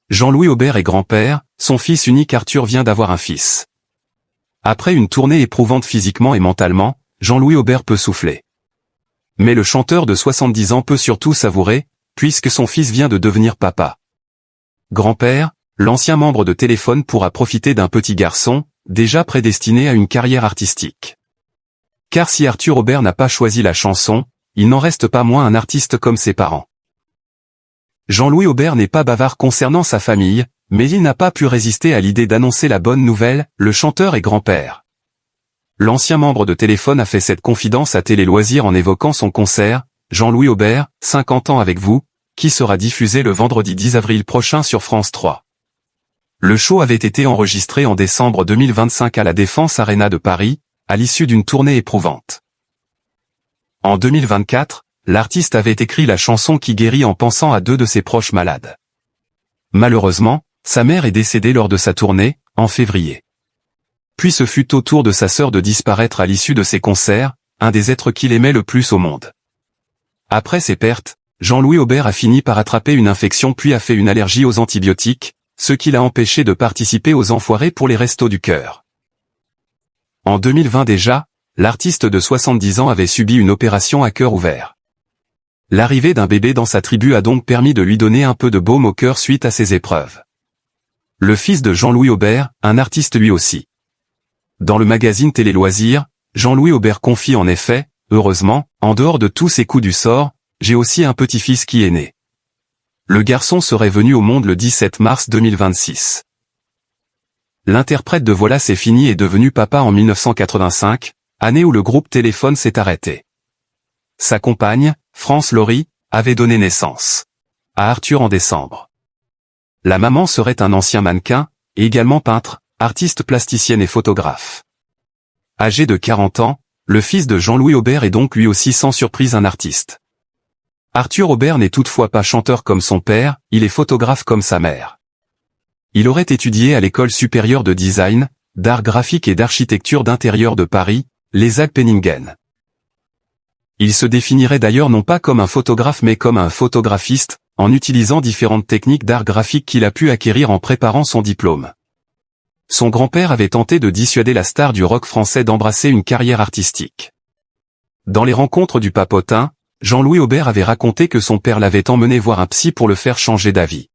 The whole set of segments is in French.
Jean-Louis Aubert est grand-père, son fils unique Arthur vient d'avoir un fils. Après une tournée éprouvante physiquement et mentalement, Jean-Louis Aubert peut souffler. Mais le chanteur de 70 ans peut surtout savourer, puisque son fils vient de devenir papa. Grand-père, l'ancien membre de Téléphone pourra profiter d'un petit garçon, déjà prédestiné à une carrière artistique. Car si Arthur Aubert n'a pas choisi la chanson, il n'en reste pas moins un artiste comme ses parents. Jean-Louis Aubert n'est pas bavard concernant sa famille, mais il n'a pas pu résister à l'idée d'annoncer la bonne nouvelle, le chanteur est grand-père. L'ancien membre de Téléphone a fait cette confidence à Télé Loisirs en évoquant son concert, Jean-Louis Aubert, 50 ans avec vous, qui sera diffusé le vendredi 10 avril prochain sur France 3. Le show avait été enregistré en décembre 2025 à la Défense Arena de Paris, à l'issue d'une tournée éprouvante. En 2024, l'artiste avait écrit la chanson qui guérit en pensant à 2 de ses proches malades. Malheureusement, sa mère est décédée lors de sa tournée, en février. Puis ce fut au tour de sa sœur de disparaître à l'issue de ses concerts, un des êtres qu'il aimait le plus au monde. Après ces pertes, Jean-Louis Aubert a fini par attraper une infection puis a fait une allergie aux antibiotiques, ce qui l'a empêché de participer aux Enfoirés pour les Restos du Cœur. En 2020 déjà, l'artiste de 70 ans avait subi une opération à cœur ouvert. L'arrivée d'un bébé dans sa tribu a donc permis de lui donner un peu de baume au cœur suite à ces épreuves. Le fils de Jean-Louis Aubert, un artiste lui aussi. Dans le magazine Télé Loisirs, Jean-Louis Aubert confie en effet, « Heureusement, en dehors de tous ces coups du sort, j'ai aussi un petit-fils qui est né. Le garçon serait venu au monde le 17 mars 2026. » L'interprète de Voilà c'est fini est devenu papa en 1985, année où le groupe Téléphone s'est arrêté. Sa compagne, France Laurie, avait donné naissance à Arthur en décembre. La maman serait un ancien mannequin, et également peintre, artiste plasticienne et photographe. Âgé de 40 ans, le fils de Jean-Louis Aubert est donc lui aussi sans surprise un artiste. Arthur Aubert n'est toutefois pas chanteur comme son père, il est photographe comme sa mère. Il aurait étudié à l'école supérieure de design, d'art graphique et d'architecture d'intérieur de Paris, les Alpenningen. Il se définirait d'ailleurs non pas comme un photographe mais comme un photographiste, en utilisant différentes techniques d'art graphique qu'il a pu acquérir en préparant son diplôme. Son grand-père avait tenté de dissuader la star du rock français d'embrasser une carrière artistique. Dans les rencontres du Papotin, Jean-Louis Aubert avait raconté que son père l'avait emmené voir un psy pour le faire changer d'avis.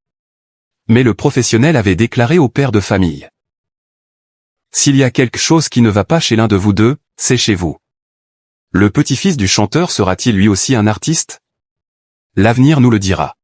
Mais le professionnel avait déclaré au père de famille: « S'il y a quelque chose qui ne va pas chez l'un de vous deux, c'est chez vous. » Le petit-fils du chanteur sera-t-il lui aussi un artiste? L'avenir nous le dira.